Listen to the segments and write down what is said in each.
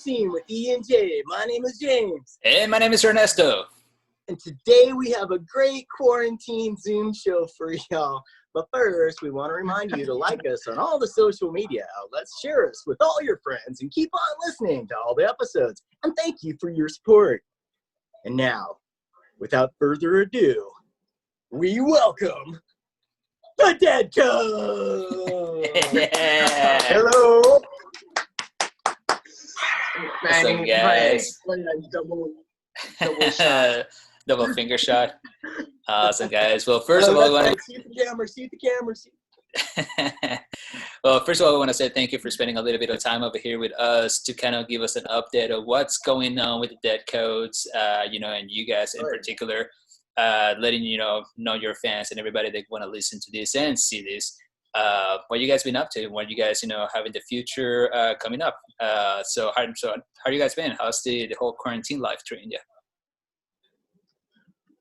Scene with E and J. My name is James. And my name is Ernesto. And today we have a great quarantine Zoom show for y'all. But first, we want to remind you to like us on all the social media outlets, share us with all your friends, and keep on listening to all the episodes. And thank you for your support. And now, without further ado, we welcome the Dead Code! Yeah. Hello! What's up, guys? Double shot. Double finger shot. Awesome, guys. Well, first of all, see the camera. Well, first of all, I want to say thank you for spending a little bit of time over here with us to kind of give us an update of what's going on with the Dead Codes, and you guys in particular, letting know your fans and everybody that want to listen to this and see this. What you guys been up to? What you guys, have in the future coming up? So how you guys been? How's the whole quarantine life treating you?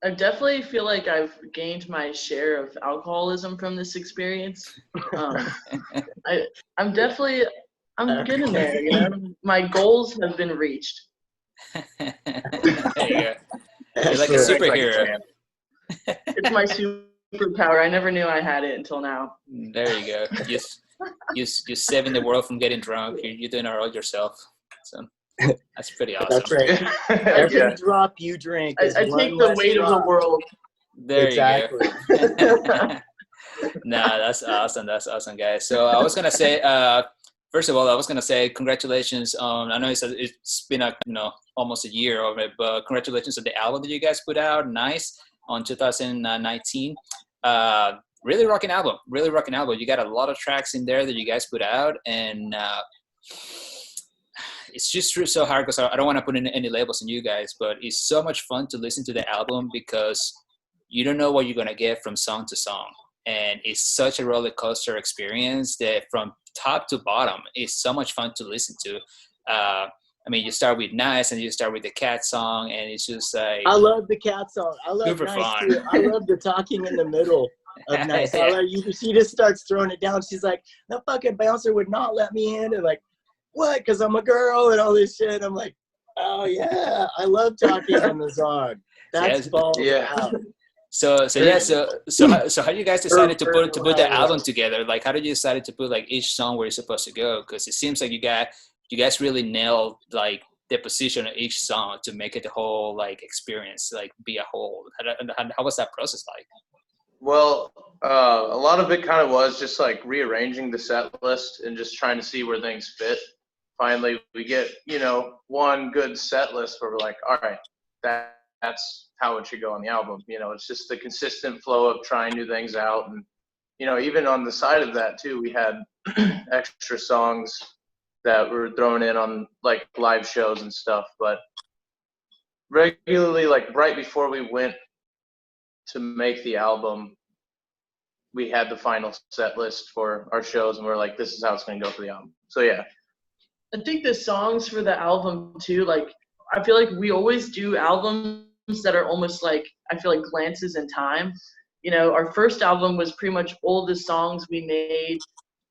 I definitely feel like I've gained my share of alcoholism from this experience. I'm getting there. My goals have been reached. There you go. You're like a superhero. It's my superpower. I never knew I had it until now. There you go. You're saving the world from getting drunk. You're doing it all yourself. So that's pretty awesome. That's right. Every drop you drink is I take the weight of the world. There exactly. You go. Nah, that's awesome. That's awesome, guys. So I was gonna say, first of all, congratulations on. I know it's been almost a year of it, but congratulations on the album that you guys put out. Nice on 2019. Really rocking album. You got a lot of tracks in there that you guys put out, and it's just so hard because I don't want to put in any labels on you guys, but it's so much fun to listen to the album because you don't know what you're going to get from song to song. And it's such a roller coaster experience that from top to bottom, it's so much fun to listen to. You start with Nice and you start with the Cat song, and it's just like... I love the Cat song. I love super Nice fun. Too. I love the talking in the middle of Nice. She just starts throwing it down. She's like, the fucking bouncer would not let me in. And like, what? Because I'm a girl and all this shit. I'm like, oh yeah, I love talking in the song. That's balls out. So how you guys decided to put the album together? Like, how did you decide to put like each song where it's supposed to go? Because it seems like you guys really nailed like the position of each song to make it the whole like experience, like be a whole. How was that process like? Well, a lot of it kind of was just like rearranging the set list and just trying to see where things fit. Finally, we get, one good set list where we're like, all right, that's how it should go on the album. It's just the consistent flow of trying new things out. And, even on the side of that too, we had extra songs that were thrown in on like live shows and stuff. But regularly, like right before we went to make the album, we had the final set list for our shows, and we're like, this is how it's going to go for the album. So yeah. I think the songs for the album too, like I feel like we always do albums that are almost like, I feel like glances in time. Our first album was pretty much all the songs we made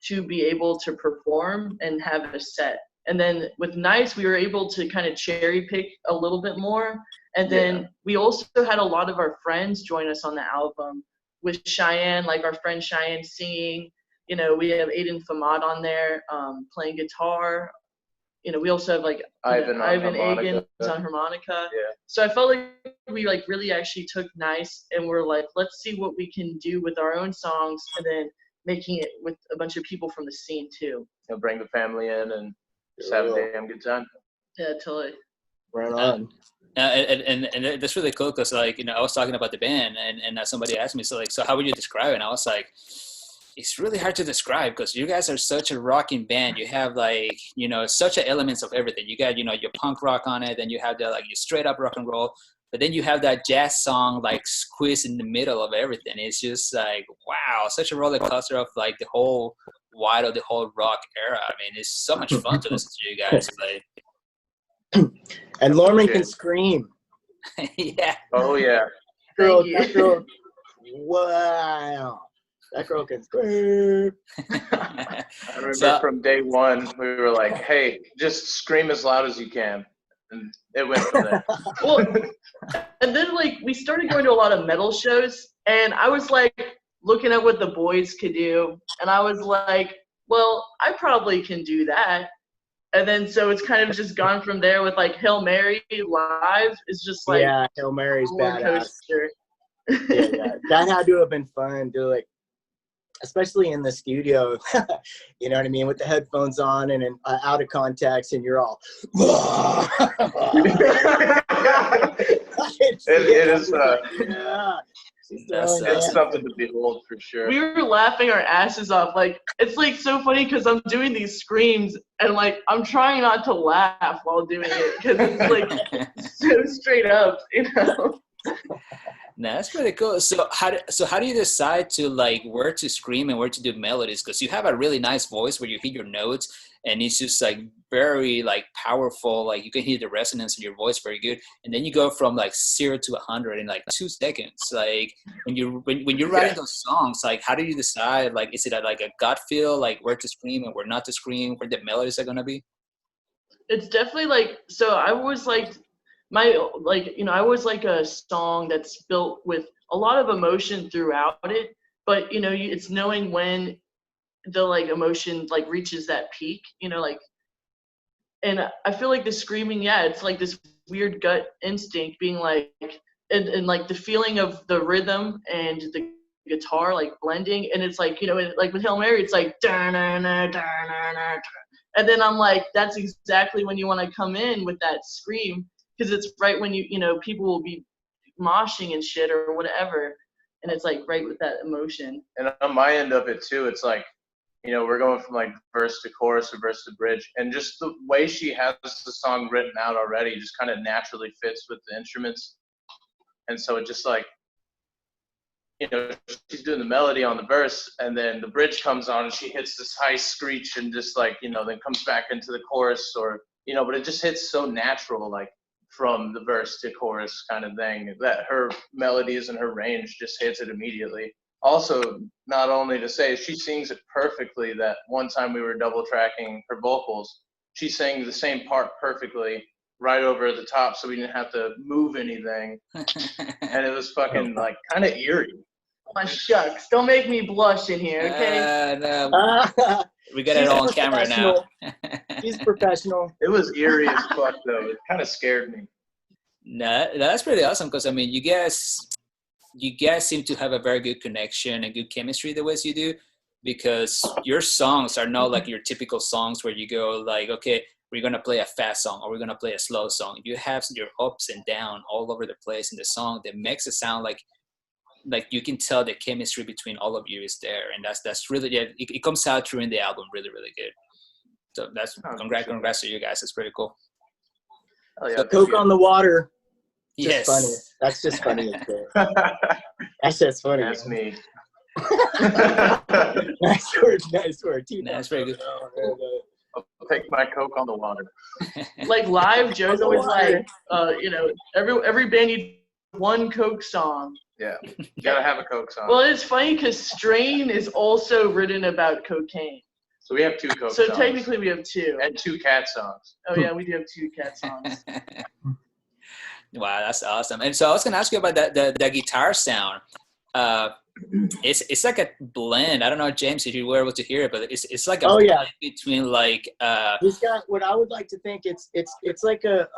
to be able to perform and have a set. And then with Nice, we were able to kind of cherry pick a little bit more. And then we also had a lot of our friends join us on the album with Cheyenne, like our friend Cheyenne singing. We have Aiden Famad on there playing guitar. We also have like Ivan Egan on harmonica. Yeah. So I felt like we like really actually took Nice and we're like, let's see what we can do with our own songs, and then making it with a bunch of people from the scene too. Bring the family in and just have a damn good time. Yeah, totally. Right on. And that's really cool because I was talking about the band and somebody asked me, so how would you describe it? And I was like, it's really hard to describe because you guys are such a rocking band. You have like, such a elements of everything. You got, your punk rock on it, then you have your straight up rock and roll, but then you have that jazz song like squeezed in the middle of everything. It's just like, wow, such a roller coaster of like the whole rock era. It's so much fun to listen to you guys play. And Lorman can scream. Yeah. Oh yeah. Girl, wow. That girl can scream. I remember from day one, we were like, hey, just scream as loud as you can. And it went from there. Well, and then like we started going to a lot of metal shows, and I was like looking at what the boys could do, and I was like, well, I probably can do that. And then so it's kind of just gone from there with like Hail Mary live is just like yeah, Hail Mary's roller badass. coaster. Yeah, that had to have been fun, dude. Like, especially in the studio, you know what I mean, with the headphones on and out of context, and you're all. It is. Yeah. It's something to behold for sure. We were laughing our asses off. Like, it's like so funny because I'm doing these screams and like I'm trying not to laugh while doing it because it's like so straight up, you know. No, that's pretty cool. So how do you decide to like where to scream and where to do melodies? Because you have a really nice voice where you hit your notes and it's just like very like powerful. Like you can hear the resonance in your voice very good. And then you go from like 0 to 100 in like 2 seconds. Like when you're writing those songs, like how do you decide? Like is it like a gut feel, like where to scream and where not to scream, where the melodies are gonna be? It's definitely like so. I was like. I always like a song that's built with a lot of emotion throughout it, but, you know, it's knowing when the, like, emotion, like, reaches that peak, you know, like, and I feel like the screaming, yeah, it's like this weird gut instinct being like, and like the feeling of the rhythm and the guitar, like, blending, and it's like, you know, like with Hail Mary, it's like, and then I'm like, that's exactly when you want to come in with that scream. Because it's right when you know, people will be moshing and shit or whatever. And it's like right with that emotion. And on my end of it too, it's like, you know, we're going from like verse to chorus or verse to bridge. And just the way she has the song written out already just kind of naturally fits with the instruments. And so it just like, you know, she's doing the melody on the verse and then the bridge comes on and she hits this high screech and just like, you know, then comes back into the chorus or, you know, but it just hits so natural, like, from the verse to chorus kind of thing, that her melodies and her range just hits it immediately. Also, not only to say she sings it perfectly, that one time we were double tracking her vocals, she sang the same part perfectly right over the top so we didn't have to move anything. And it was fucking like kind of eerie. Oh my shucks, don't make me blush in here, okay? No. We got it all on camera now. He's professional. It was eerie as fuck though. It kind of scared me. No, that's pretty awesome because I mean, you guys seem to have a very good connection and good chemistry the ways you do, because your songs are not like your typical songs where you go like, okay, we're gonna play a fast song or we're gonna play a slow song. You have your ups and downs all over the place in the song that makes it sound like you can tell the chemistry between all of you is there, and that's really it comes out through in the album really good. So that's congrats to you guys. It's pretty cool. Oh, yeah, so Coke on the water. Yes, funny. That's just funny. That's just funny. That's me. Nice word. That's very good. I'll take my Coke on the water. Like live, Joe's always like, you know, every band needs one Coke song. Yeah, you gotta have a Coke song. Well, it's funny because Strain is also written about cocaine. So we have 2 Coke songs. So technically we have 2. And 2 cat songs. Oh yeah, we do have 2 cat songs. Wow, that's awesome. And so I was gonna ask you about the guitar sound. It's like a blend. I don't know, James, if you were able to hear it, but it's like a blend between like. He's got what I would like to think. It's like a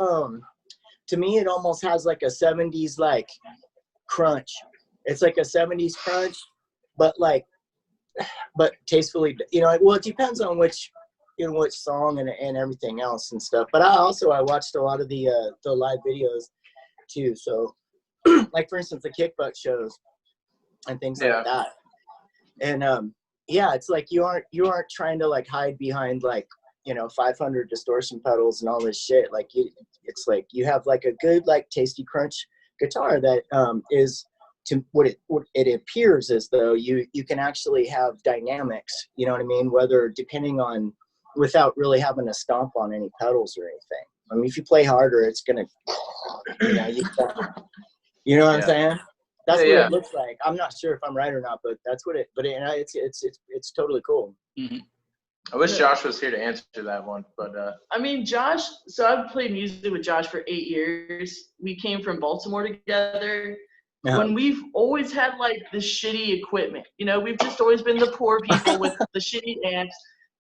to me it almost has like a 70s like crunch. It's like a 70s crunch, but tastefully, you know. Well, it depends on which song and everything else and stuff. But I watched a lot of the live videos too. So like for instance the Kick Butt shows and things like that. And it's like you aren't trying to like hide behind like, you know, 500 distortion pedals and all this shit. Like it's like you have like a good like tasty crunch guitar that is to what it appears as though you can actually have dynamics, you know what I mean, whether depending on without really having to stomp on any pedals or anything. I mean, if you play harder, it's gonna, you know what I'm saying? That's Yeah, what yeah. it looks like. I'm not sure if I'm right or not, but that's what it. But it's totally cool. Hmm. I wish Josh was here to answer that one, but I mean, Josh, so I've played music with Josh for 8 years. We came from Baltimore together. When we've always had like the shitty equipment, you know, we've just always been the poor people with the shitty amps.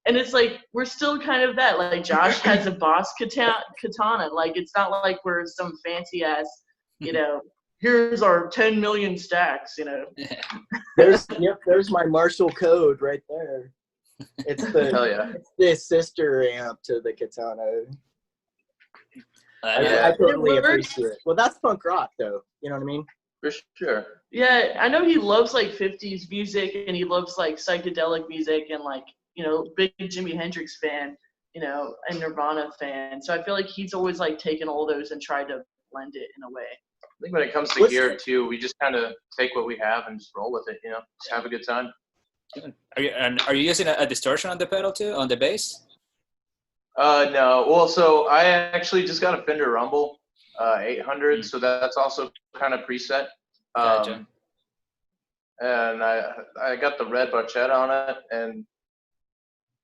And it's like, we're still kind of that. Like, Josh has a Boss katana. Like, it's not like we're some fancy ass, you know, here's our 10 million stacks, you know. There's my Marshall code right there. It's hell yeah. the sister amp to the katana. Yeah. I totally It works. appreciate it. Well, that's punk rock, though. You know what I mean? For sure. Yeah, I know he loves like 50s music and he loves like psychedelic music and like, you know, big Jimi Hendrix fan, you know, and Nirvana fan. So I feel like he's always like taken all those and tried to blend it in a way. I think when it comes to What's gear that? too, we just kind of take what we have and just roll with it, you know, just have a good time. Are you using a distortion on the pedal too, on the bass? No. Well, so I actually just got a Fender Rumble 800, so that's also kind of preset. Gotcha. And I got the red Barchetta on it, and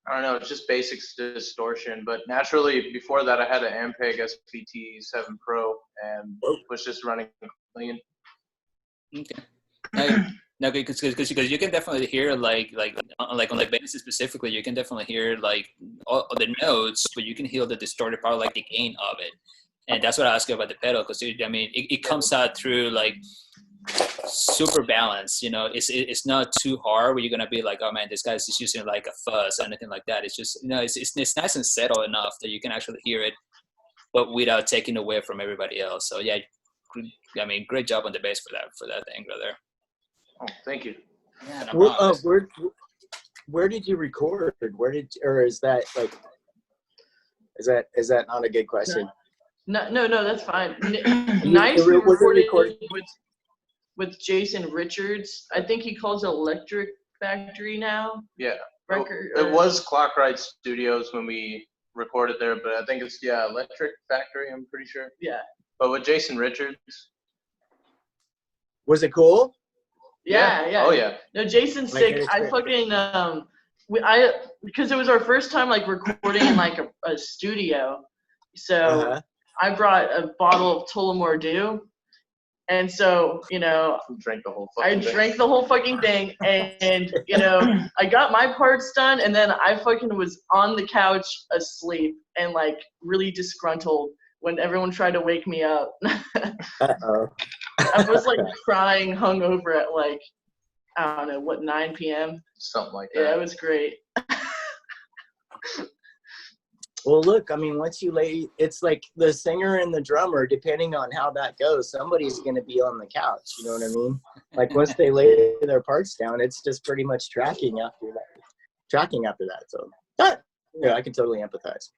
I don't know, it's just basic distortion. But naturally, before that, I had an Ampeg SPT 7 Pro and was just running clean. Okay. No, because you can definitely hear like on the bass specifically, you can definitely hear like all the notes, but you can hear the distorted part, like the gain of it. And that's what I asked you about the pedal, because I mean it comes out through like super balanced. You know, it's not too hard where you're gonna be like, oh man, this guy's just using like a fuzz or anything like that. It's just, you know, it's nice and settled enough that you can actually hear it, but without taking away from everybody else. So yeah, I mean, great job on the bass for that thing, brother. Oh, thank you. Yeah, no problem. Where did you record? Or is that like, is that not a good question? No, that's fine. You- Nice. We was it recorded with Jason Richards. I think he calls it Electric Factory now. Yeah. Record. It was Clockride Studios when we recorded there, but I think it's Electric Factory. I'm pretty sure. Yeah. But with Jason Richards. Was it cool? Yeah. Oh yeah. No, Jason's Like, sick. it's I great. fucking because it was our first time like recording in like a studio, so I brought a bottle of Tullamore Dew, and so you know Drank the whole I fucking thing. drank the whole fucking thing, and you know I got my parts done, and then I fucking was on the couch asleep and like really disgruntled when everyone tried to wake me up. Uh-oh. I was like crying hungover at like, I don't know, what, 9 p.m.? Something like that. Yeah, it was great. Well, look, I mean, once you it's like the singer and the drummer, depending on how that goes, somebody's going to be on the couch. You know what I mean? Like once they lay their parts down, it's just pretty much tracking after that. So, yeah, I can totally empathize.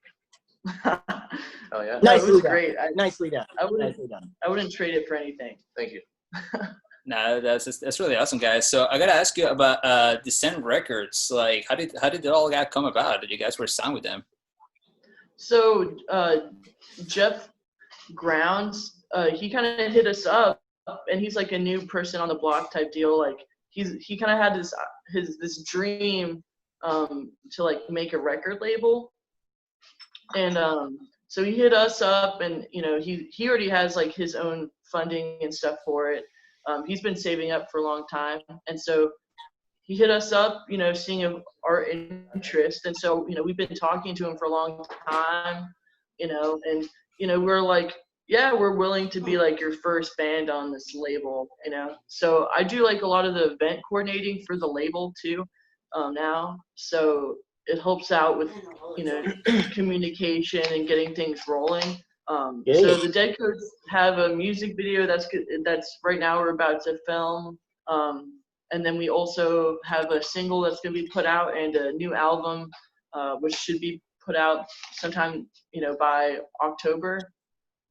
Oh yeah. No, it Nicely was done. great. Nicely done. I wouldn't Nicely done. trade it for anything. Thank you. No, that's really awesome, guys. So I gotta ask you about Descent Records. Like, how did it all got come about that you guys were signed with them? So Jeff Grounds, he kind of hit us up, and he's like a new person on the block type deal. Like he kind of had this dream to like make a record label, and so he hit us up, and you know he already has like his own funding and stuff for it. He's been saving up for a long time, and so he hit us up, you know, seeing our interest, and so you know we've been talking to him for a long time, you know, and you know we're like, yeah, we're willing to be like your first band on this label, you know. So I do like a lot of the event coordinating for the label too now, so it helps out with you know communication and getting things rolling. So the Dead Coats have a music video that's right now we're about to film, and then we also have a single that's going to be put out and a new album which should be put out sometime you know by October.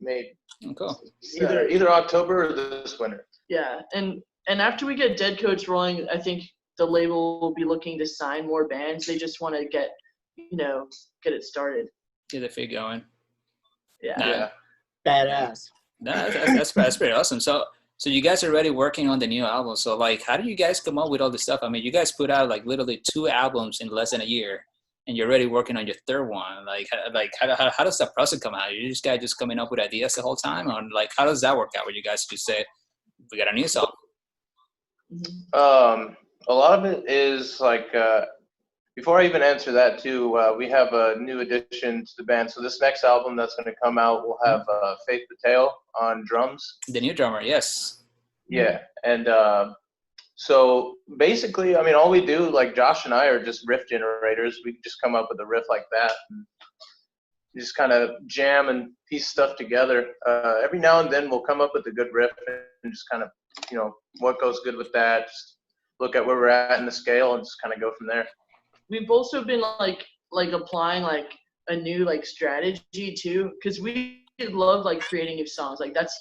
Maybe. Oh, cool. Either October or this winter. Yeah, and after we get Dead Coats rolling, I think the label will be looking to sign more bands. They just want to get it started. Get the fig going. Yeah. Nah. Yeah. Badass. No, that's pretty awesome. So So you guys are already working on the new album. So like, how do you guys come up with all this stuff? I mean, you guys put out like literally 2 albums in less than a year, and you're already working on your third one. Like how does that process come out? You just guys just coming up with ideas the whole time, or like how does that work out? Where you guys just say, we got a new song? A lot of it is like, before I even answer that too, we have a new addition to the band. So this next album that's going to come out will have Faith Mateo on drums. The new drummer, yes. Yeah, and so basically, I mean, all we do, like Josh and I, are just riff generators. We just come up with a riff like that, and just kind of jam and piece stuff together. Every now and then we'll come up with a good riff and just kind of, you know, what goes good with that. Just look at where we're at in the scale and just kind of go from there. We've also been like applying like a new like strategy too, because we love like creating new songs. Like that's,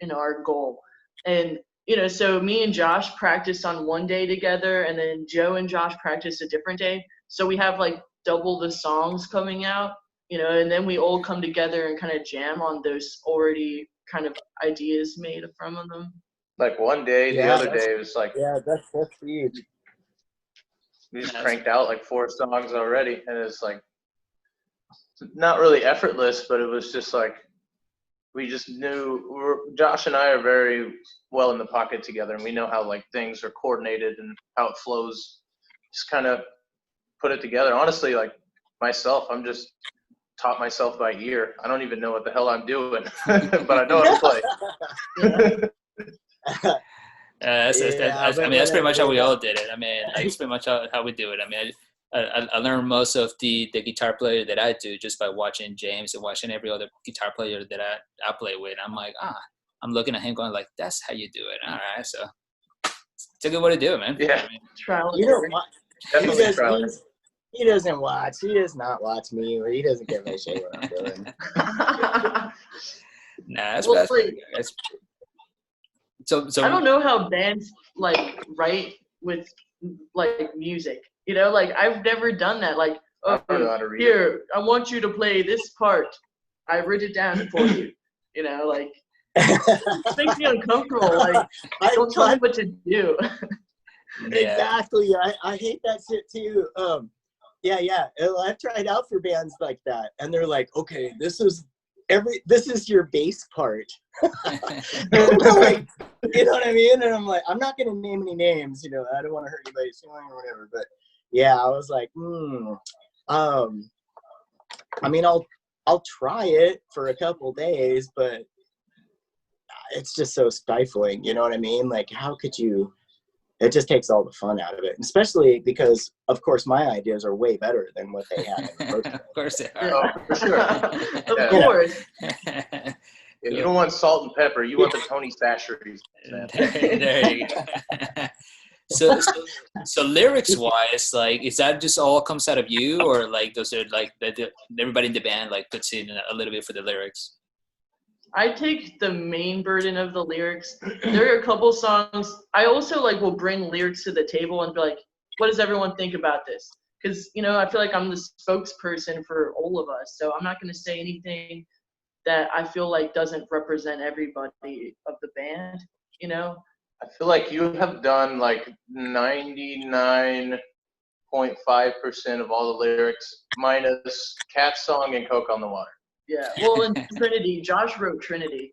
you know, our goal. And you know, so me and Josh practiced on one day together, and then Joe and Josh practiced a different day. So we have like double the songs coming out, you know, and then we all come together and kind of jam on those already kind of ideas made from them. Like one day, the other day it was like, yeah, that's huge. We just cranked out like 4 songs already, and it's like not really effortless, but it was just like we just knew. Josh and I are very well in the pocket together, and we know how like things are coordinated and how it flows. Just kind of put it together. Honestly, like myself, I'm just taught myself by ear. I don't even know what the hell I'm doing, but I know how to play. I mean, that's pretty much how we all did it. I mean, that's pretty much how we do it. I mean, I learned most of the guitar player that I do just by watching James and watching every other guitar player that I play with. I'm like, I'm looking at him going like, that's how you do it. All right, so it's a good way to do it, man. Yeah. I mean, You know what? Definitely try it. He doesn't watch. He does not watch me, or he doesn't give a shit what I'm doing. that's Well, that's so I don't know how bands like write with like music. You know, like I've never done that. Like, I don't know how to read here, I want you to play this part. I wrote it down for you. You know, like it makes me uncomfortable. Like, don't tell me what to do. Exactly. I hate that shit too. Yeah. I've tried out for bands like that, and they're like, okay, this is your bass part. Like, you know what I mean? And I'm like, I'm not gonna name any names, you know, I don't want to hurt anybody's feeling or whatever, but yeah, I was like, I mean, I'll try it for a couple days, but it's just so stifling, you know what I mean? Like, how could you? It just takes all the fun out of it, especially because, of course, my ideas are way better than what they have. Of course they are. Oh, for sure. Of course. You don't want salt and pepper. You want the Tony Sacheries. There you go. So lyrics wise, like, is that just all comes out of you, or like those are like everybody in the band like puts in a little bit for the lyrics? I take the main burden of the lyrics. There are a couple songs. I also like will bring lyrics to the table and be like, what does everyone think about this? Because, you know, I feel like I'm the spokesperson for all of us. So I'm not going to say anything that I feel like doesn't represent everybody of the band, you know? I feel like you have done like 99.5% of all the lyrics, minus Cat Song and Coke on the Water. Yeah. Well, in Trinity, Josh wrote Trinity.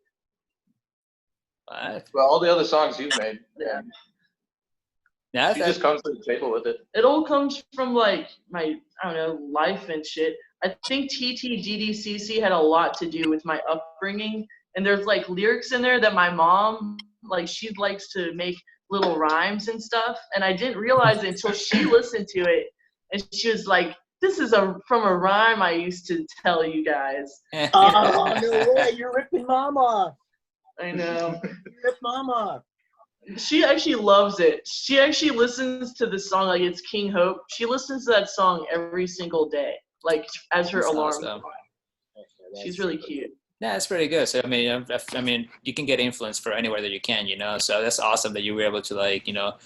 What? Well, all the other songs you've made. Yeah. Yeah, She just comes to the table with it. It all comes from like my, I don't know, life and shit. I think TTDDCC had a lot to do with my upbringing. And there's like lyrics in there that my mom, like she likes to make little rhymes and stuff. And I didn't realize it until she listened to it. And she was like, this is from a rhyme I used to tell you guys. Oh, no way, you're ripping mom off. I know. You ripped mom off. She actually loves it. She actually listens to the song like it's King Hope. She listens to that song every single day, like as her That's alarm. awesome. She's really cute. Yeah, it's pretty good. So I mean, you can get influence for anywhere that you can, you know. So that's awesome that you were able to like, you know,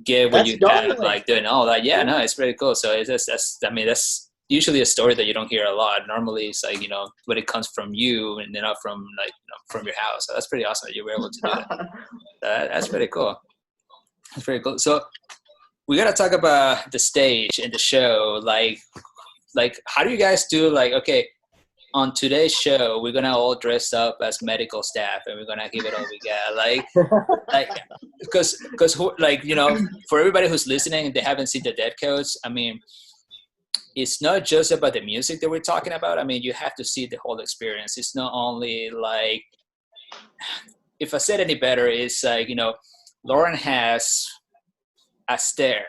get what you had, like doing all that. Yeah, no, it's pretty cool. So it's just, that's usually a story that you don't hear a lot. Normally, it's like, you know, when it comes from you and not from like, you know, from your house. So that's pretty awesome that you were able to do that. That's pretty cool. That's pretty cool. So we got to talk about the stage and the show. Like how do you guys do, like, okay, on today's show, we're going to all dress up as medical staff and we're going to give it all we got. Because like, you know, for everybody who's listening and they haven't seen the Dead Coats, I mean, it's not just about the music that we're talking about. I mean, you have to see the whole experience. It's not only like, if I said any better, it's like, you know, Lauren has a stare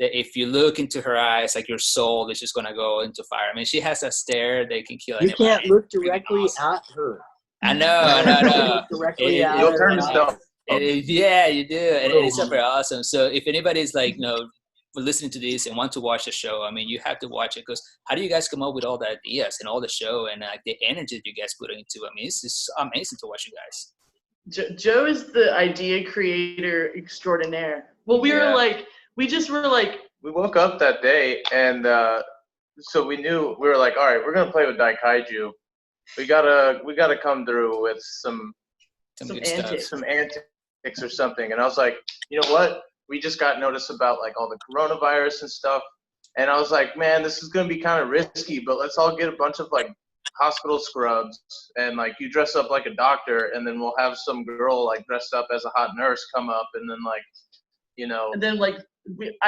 that if you look into her eyes, like your soul is just going to go into fire. I mean, she has a stare that can kill anybody. You can't look directly at her. I know. Directly at You'll her. turn to stone. Yeah, you do. And it's super awesome. So if anybody's like, you know, listening to this and want to watch the show, I mean, you have to watch it, because how do you guys come up with all the ideas and all the show and like the energy that you guys put into it? I mean, it's just amazing to watch you guys. Joe is the idea creator extraordinaire. Well, we woke up that day, and so we were like, all right, we're gonna play with Daikaiju. We gotta come through with some Some good stuff. antics. some antics or something. And I was like, you know what? We just got notice about like all the coronavirus and stuff. And I was like, man, this is gonna be kind of risky, but let's all get a bunch of like hospital scrubs and like you dress up like a doctor, and then we'll have some girl like dressed up as a hot nurse come up, and then like, you know. And then like we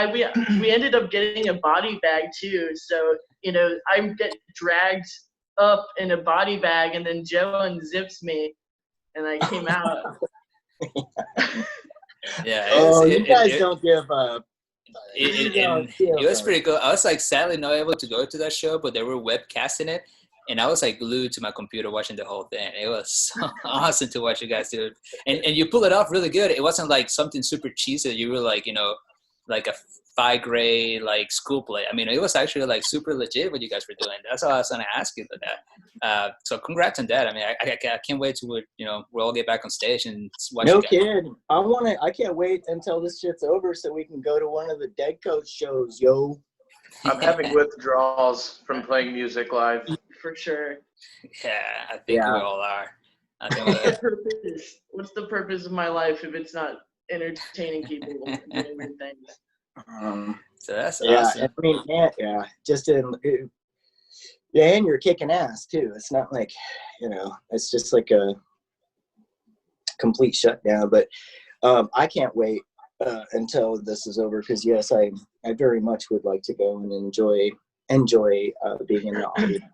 ended up getting a body bag too. So, you know, I get dragged up in a body bag, and then Joe unzips me, and I came out. Yeah. You guys don't give up. It was pretty cool. I was like sadly not able to go to that show, but they were webcasting it, and I was like glued to my computer watching the whole thing. It was so awesome to watch you guys do it, and you pull it off really good. It wasn't like something super cheesy. You were like, you know, like a 5th grade like school play. I mean, it was actually like super legit what you guys were doing. That's all I was gonna ask you for that. So congrats on that. I mean, I can't wait to, you know, we'll all get back on stage and watch. No kid. I can't wait until this shit's over so we can go to one of the Dead Coats shows, yo. I'm having withdrawals from playing music live. For sure. Yeah, I think we all are. I think What's the purpose of my life if it's not entertaining people and doing weird things? So that's yeah, awesome. I mean, and you're kicking ass too. It's not like, you know, it's just like a complete shutdown. But I can't wait until this is over, because yes, I very much would like to go and enjoy being in the audience.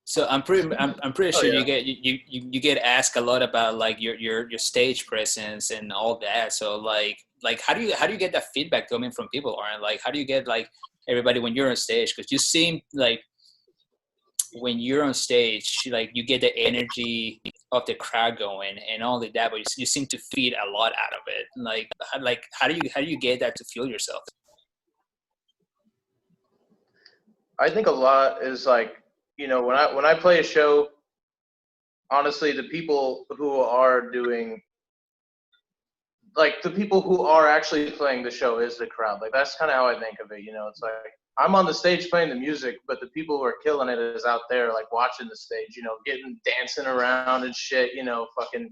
So I'm pretty sure yeah. you get asked a lot about like your stage presence and all that. So like how do you get that feedback coming from people, or like how do you get like everybody when you're on stage? Because you seem like when you're on stage, like you get the energy of the crowd going, and not only that, but you seem to feed a lot out of it. Like how do you get that to fuel yourself? I think a lot is like, you know, when I play a show, honestly, the people who are doing, like the people who are actually playing the show is the crowd. Like that's kind of how I think of it. You know, it's like I'm on the stage playing the music, but the people who are killing it is out there like watching the stage. You know, dancing around and shit. You know, fucking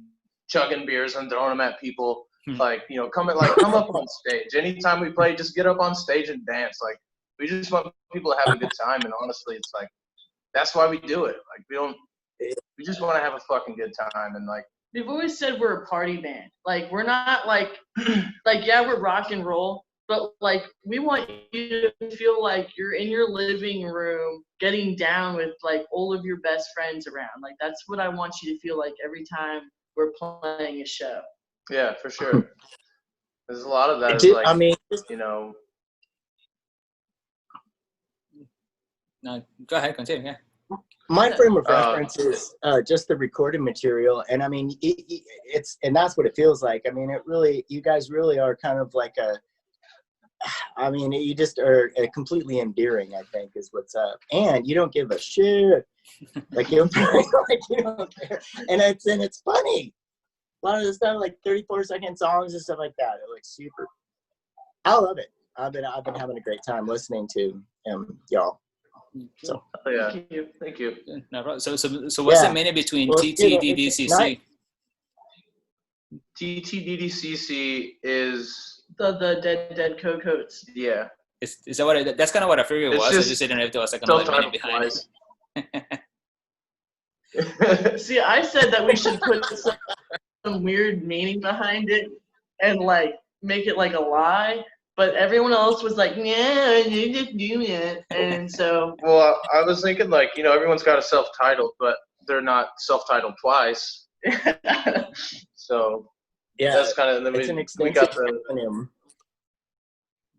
chugging beers and throwing them at people. Like, you know, come up on stage. Anytime we play, just get up on stage and dance. Like we just want people to have a good time. And honestly, it's like that's why we do it. Like we just want to have a fucking good time. And like we've always said we're a party band. Like we're not like yeah, we're rock and roll, but like we want you to feel like you're in your living room getting down with like all of your best friends around. Like that's what I want you to feel like every time we're playing a show. Yeah, for sure. There's a lot of that. I mean, you know. No, go ahead, continue. Yeah. My frame of reference is just the recorded material, and I mean, and that's what it feels like. I mean, you guys really are kind of like you just are completely endearing, I think, is what's up. And you don't give a shit, like you don't care, and it's funny. A lot of the stuff, like 34-second songs and stuff like that, are like super. I love it. I've been having a great time listening to y'all. So Oh, yeah. Thank you. No problem. So what's the meaning between Well, TTDDCC? TTDDCC is The Dead Cocoats. yeah. Is that what? That's kind of what I figured it It's was. I just just didn't know if there was like another meaning behind it. Self-titled See, I said that we should put some weird meaning behind it and like make it like a lie, but everyone else was like, "Yeah, you just do it," and so Well, I was thinking like, you know, everyone's got a self-titled, but they're not self-titled twice. So yeah, that's kind of it's an we extensive got the acronym.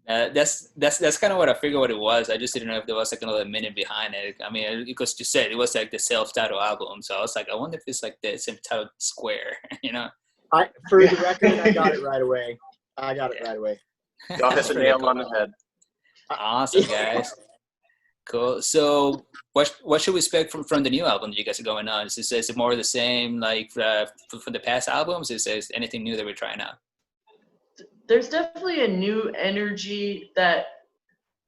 That's kind of what I figured what it was. I just didn't know if there was like another meaning behind it. I mean, because you said it was like the self-titled album, so I was like, I wonder if it's like the self-titled square, you know? For the record, I got it right away. Y'all hit That's the pretty nail cool. on the head. Awesome, guys. Cool. So, what should we expect from the new album that you guys are going on? Is it more of the same like for the past albums? Is there anything new that we're trying out? there's definitely a new energy that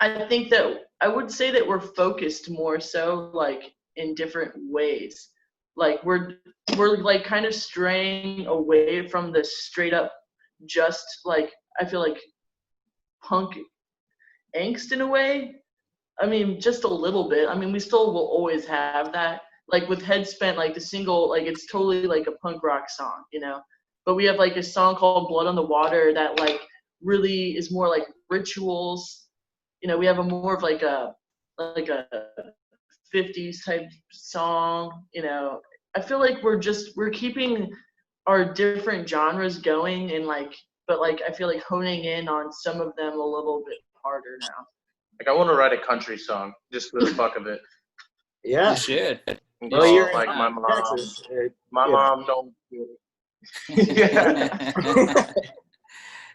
I think that I would say that we're focused more so like in different ways. Like we're like kind of straying away from the straight up just like I feel like punk angst in a way. I mean, just a little bit. I mean, we still will always have that. Like with Head Spent, like the single, like it's totally like a punk rock song, you know. But we have like a song called Blood on the Water that like really is more like rituals. You know, we have a more of like a 50s type song, you know. I feel like we're keeping our different genres going and like but like I feel like honing in on some of them a little bit harder now. Like I want to write a country song just for the fuck of it. Yeah. You should. And Well, call you're it, like in my mom. Texas. My yeah. mom don't do it. Yeah.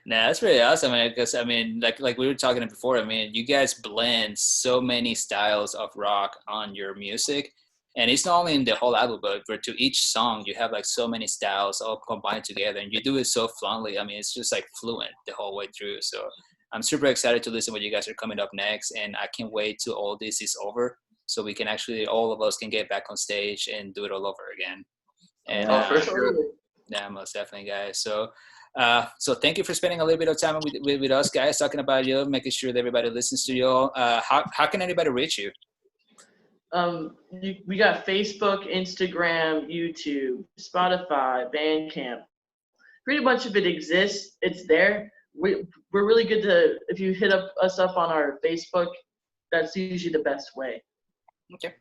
Nah, that's really awesome, man. Because I mean, like we were talking before. I mean, you guys blend so many styles of rock on your music, and it's not only in the whole album, but to each song, you have like so many styles all combined together, and you do it so fluently. I mean, it's just like fluent the whole way through. So I'm super excited to listen what you guys are coming up next, and I can't wait till all this is over, so we can actually all of us can get back on stage and do it all over again. And for sure. yeah, most definitely, guys. So thank you for spending a little bit of time with us, guys, talking about you, making sure that everybody listens to you. How can anybody reach you? We got Facebook, Instagram, YouTube, Spotify, Bandcamp. Pretty much if it exists, it's there. We're really good to, if you hit us up on our Facebook, that's usually the best way. Okay.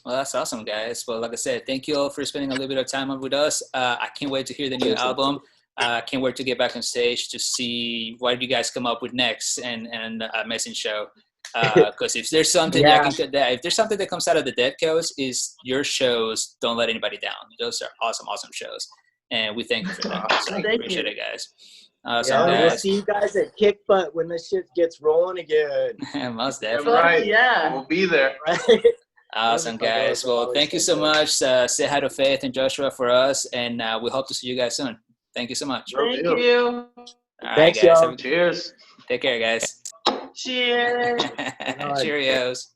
Well, that's awesome, guys. Well, like I said, thank you all for spending a little bit of time with us. I can't wait to hear the new album. I can't wait to get back on stage to see what you guys come up with next and a Amazing show. Because if there's something if there's something that comes out of the Dead Coast, is your shows don't let anybody down. Those are awesome shows, and we thank you for that. So we appreciate it, guys. Awesome, We'll guys. see you guys at Kick Butt when this shit gets rolling again. Most definitely. Right. Yeah. We'll be there. Right? Awesome, guys. Well, thank you so much. Say hi to Faith and Joshua for us, and we hope to see you guys soon. Thank you so much. Thank you. All right, Thanks, guys. y'all. Cheers. Take care, guys. Cheers. Cheerios.